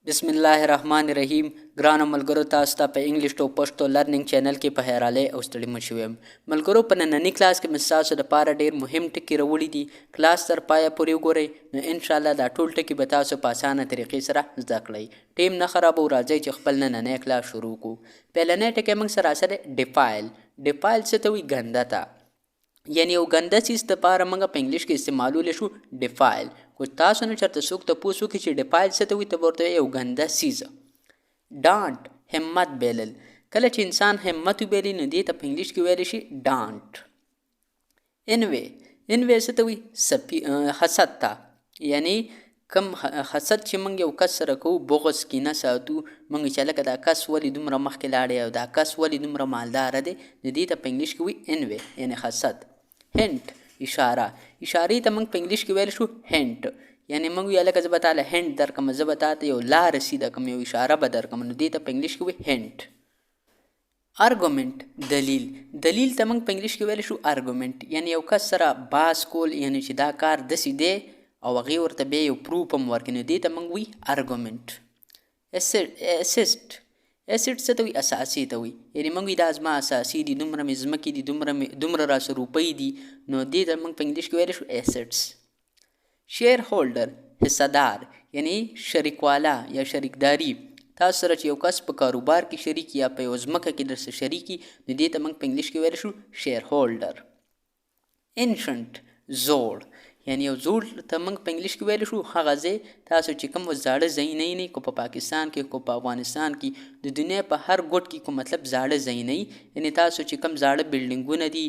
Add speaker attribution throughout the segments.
Speaker 1: بسم الله الرحمن الرحیم. ګرانو ملګرو، تاسو ته په انګلیش ټو پښتو لرنینګ چینل کې په حیرانۍ او ستړي مه شوي یم. ملګرو، په ننني کلاس کې مې ستاسو دپاره ډېر مهم ټکي راوړي دي. کلاس تر پایه پورې وګورئ، نو انشاءالله دا ټول ټکي به تاسو په اسانه طریقې سره زده کړئ. ټیم نه خرابوو، راځئ چې خپل نننی کلاس شروع کړو. پیلنی ټکی موږ سره سره ډیفایل. ډیفایل څه ته وایي؟ ګنده ته. یعنی یو ګنده څیز دپاره موږ په انګلیش کې استعمالولی شو ډیفایل. خو تاسو نه چېرته څوک تپوس وکړي چې ډیفایل څه ته وایي، ته به ورته یو ګنده څیز. ډانټ، همت بیلل. کله چې انسان همت وبیلي نو دې ته په انګلیش کې ویلی شي ډانټ. انوی، انوی څه ته وایي؟ حسد ته. یعنی کم حسد چې موږ یو کس سره کوو، بغض کینه ساتو، موږ چې هلکه دا کس ولې دومره مخکې لاړی او دا کس ولې دومره مالداره دی، نو دې ته په انګلیش کې وایي انوی، یعنی حسد. هنټ، اشاره. اشارې ته موږ په انګلیش کې ویلی شو هنټ. یعنی موږ وایو هلکه زه به تاله هنټ درکړم، زه به تاته یو لاره سیده کړم، یو اشاره به درکړم، نو دې ته په انګلیش کې وایي هنټ. ارګومنټ، دلیل. دلیل ته موږ په انګلیش کې ویلی شو ارګومنټ. یعنی یو کس سره باس کول، یعنی چې دا کار داسې دی او هغې ورته بیا یو پروف هم ورکړي، نو دې ته موږ وایي ارګومنټ. اسسټ. اسټ څه ته وایي؟ اساسي ته وایي. یعنې موږ وایي دا زما اساسي دي، دومره مې ځمکې دي، دومره راسه روپۍ دي، نو دې ته موږ په انګلیش کې ویلی شو اسټس. شیر هولډر، حصهدار، یعنی شریکواله یا شریکداري. تاسو سره چې یو کس په کاروبار کې شریک یا په یو ځمکه کې درسره شریکي، نو دې ته موږ په انګلیش کې ویلی شو شیر هولډر. انشنټ، زوړ. یعنی یو زوړ ته موږ په انګلیش کې ویلی شو هغه ځای. تاسو چې کوم زاړه ځایونه یې کو په پاکستان کې، کو په افغانستان کې، د دنیا په هر ګوټ کې کو مطلب زاړه ځایونه یي. یعنی تاسو چې کوم زاړه بلډینګونه دي،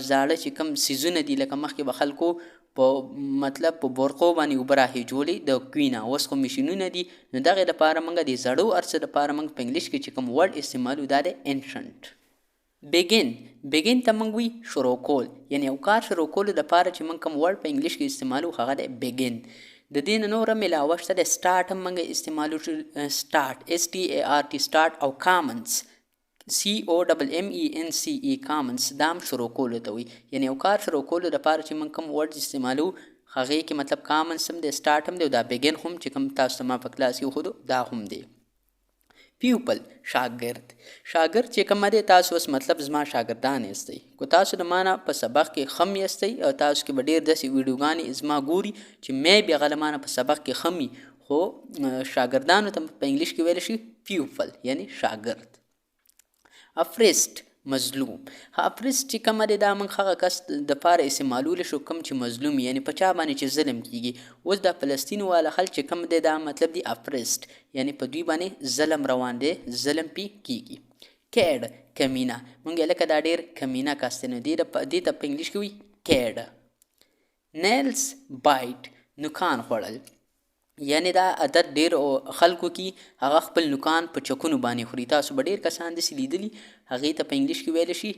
Speaker 1: زاړه چې کوم څیزونه دي، لکه مخکې به خلکو په مطلب په برقو باندې اوبه راهیجولې د کوی نه، اوس خو مشینونه دي، نو دغې لپاره موږ د زړو ارڅه لپاره موږ په انګلیش کې چې کوم ورډ استعمالو دا دی انشنټ. بیګین. بیګین ته موږ وایي شروع کول. یعنی یو کار شروع کولو دپاره چې موږ کوم ورډ په انګلیش کې استعمالو هغه دی بیګین. د دې نه نور هم علاوه شته دی سټارټ هم موږ استعمالو شو. سټارټ، START، سټارټ. او کامنس، COMMENCE، کامنس، دا هم شروع کولو ته وایي. یعنی یو کار شروع کولو دپاره چې موږ کوم ورډ استعمالو هغې کې مطلب کامنس هم دی، سټارټ هم دی، او دا بیګین هم چې کوم تاسو ته ما په کلاس کې وښودو دا هم دی. پیوپل، شاګرد. شاګرد چې کومه دی، تاسو اوس مطلب زما شاګردان یاستئ. کو تاسو د ما نه په سبق کې ښه م یاستئ او تاسو کې به ډېر داسې ویډیوګانې زما ګوري چې مې بیا هغه له ما نه په سبق کې ښه وي، خو شاګردانو ته په انګلیش کې ویلی شي پیوپل، یعنی شاګرد. افریسټ، مظلوم. افریسټ چې کومه دی، دا موږ هغه کس دپاره استعمالولی شو کوم چې مظلوم، یعنی په چا باندې چې ظلم کیږي. اوس دا فلسطین والا خلک چې کوم دی، دا مطلب دی افریسټ، یعنی په دوی باندې ظلم روان دی، ظلم پې کیږي. کیډ، کمینه. موږ لکه دا ډېر کمینه کس دی، نو دې ته په انګلیش کې وایي کیډ. نیلس بایټ، نوکان خوړل. یعنی دا عادت ډېر خلکو کې هغه خپل نوکان په چکونو باندې خوري. تاسو به ډېر کسان داسې لیدلي، هغې ته په انګلیش کې ویلی شي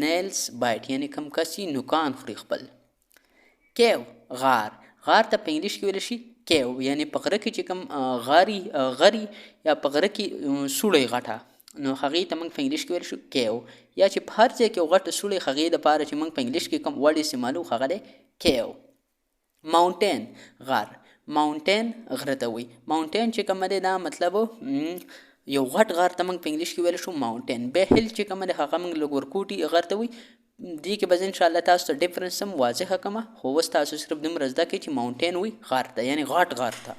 Speaker 1: نیلس بایټ، یعنی کم کس چې نوکان خوري خپل. کیو، غار. غار ته په انګلیش کې ویلی شي کیو، یعنی په غره کې چې کوم غري یا په غره کې سوړی غټه، نو هغې ته موږ په انګلیش کې ویلی شو کیو. یا چې په هر ځای کې یو غټه سوړی، هغې دپاره چې موږ په انګلیش کې کوم ورډ استعمالو هغه دی کیو. ماونټین، غر. ماونټین غره ته وایي. ماونټین چې کومه دی، دا مطلب یو غټ غر ته موږ په انګلیش کې ویلی شو ماونټین. بیا هل چې کومه دی هغه موږ لږ ورکوټي غر ته وایي. دې کې به زه انشاءالله تاسو ته ډفرنس هم واضحه کړمه، خو اوس تاسو صرف دومره زده کړئ چې ماونټین وایي غر ته، یعنی غټ غر ته.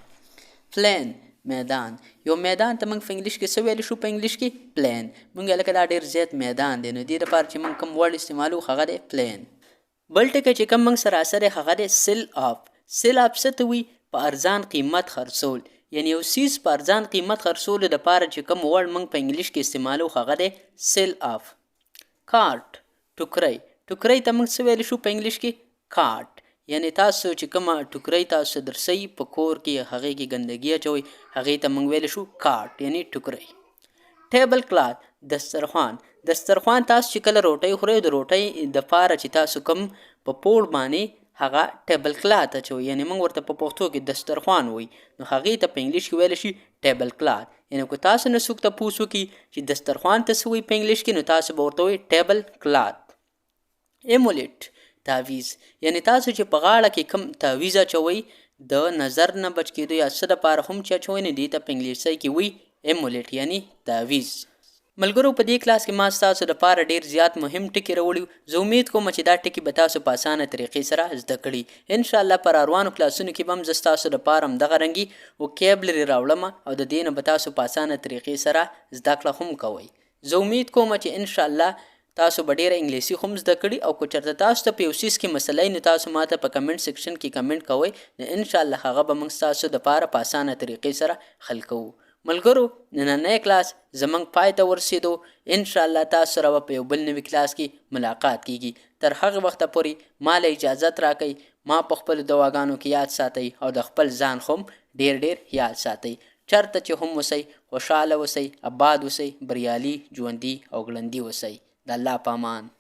Speaker 1: پلین، میدان. یو میدان ته موږ په انګلیش کې څه ویلی شو؟ په انګلیش کې پلین. موږ لکه دا ډېر زیات میدان دی، نو دې لپاره چې موږ کوم ورډ استعمالو هغه دی پلین. بل ټکی چې کوم موږ سره اثر هغه دی سیل اف. سیل اف څه ته وایي؟ په ارزان قیمت خرڅول. یعنی یو سیز په ارزان قیمت خرڅولو دپاره چې کوم ورډ موږ په انګلیش کې استعمالو هغه دی سیل اف. کارټ، ټوکرۍ. ټوکرۍ ته موږ څه ویلی شو په انګلیش کې؟ کارټ. یعنی تاسو چې کومه ټوکرۍ تاسو درسئ په کور کې، هغې کې ګندګي اچوئ، هغې ته موږ ویلی شو کارټ، یعنی ټوکرۍ. ټیبل کلات، دسترخوان. دسترخوان تاسو چې کله روټۍ خورئ، د روټۍ دپاره چې تاسو کوم په پوړ باندې هغه ټیبل کلات اچوي، یعنی موږ ورته په پښتو کې دسترخوان وایي، نو هغې ته په انګلیش کې ویلی شي ټیبل کلات. یعنی که تاسو نه څوک تپوس وکړي چې دسترخوان ته څه وایي په انګلیش کې، نو تاسو به ورته وایي ټیبل کلات. ایمولیټ، تعویز. یعنی تاسو چې په غاړه کې کوم تعویز اچوئ، د نظر نه بچ کېدو یا څه دپاره هم چې اچوئ نو دې ته په انګلیسۍ کې وایي ایمولیټ یعنی تعویض. ملګرو په دې کلاس کې ما ستاسو دپاره ډېر زیات مهم ټکي راوړي. زه امید کوم چې دا ټکي به تاسو په اسانه طریقې سره زده کړي. انشاءالله په راروانو کلاسونو کې به هم زه ستاسو دپاره همدغه رنګي وکیبلري راوړم او د دې نه به تاسو په اسانه طریقې سره زده کړه هم کوئ. زه امید کوم چې انشاءالله تاسو به ډېره انګلیسي هم زده کړي او که چېرته تاسو ته په یو څیز کې مسله نو تاسو ماته په کمنټ سیکشن کې کمنټ کوئ نو انشاءالله هغه به موږ ستاسو دپاره په اسانه طریقې سره حل کوو. ملګرو نننی کلاس زموږ پای ته ورسېدو. انشاءالله تاسو سره به په یو بل نوي کلاس کې ملاقات کیږي. تر هغه وخته پورې ما له اجازت راکئ. ما په خپلو دواګانو کې یاد ساتئ او د خپل ځان هم ډېر یاد ساتئ. چېرته چې هم اوسئ خوشحاله اوسئ، اباد اوسئ، بریالي، ژوندي او ګړندي اوسئ. د الله په امان.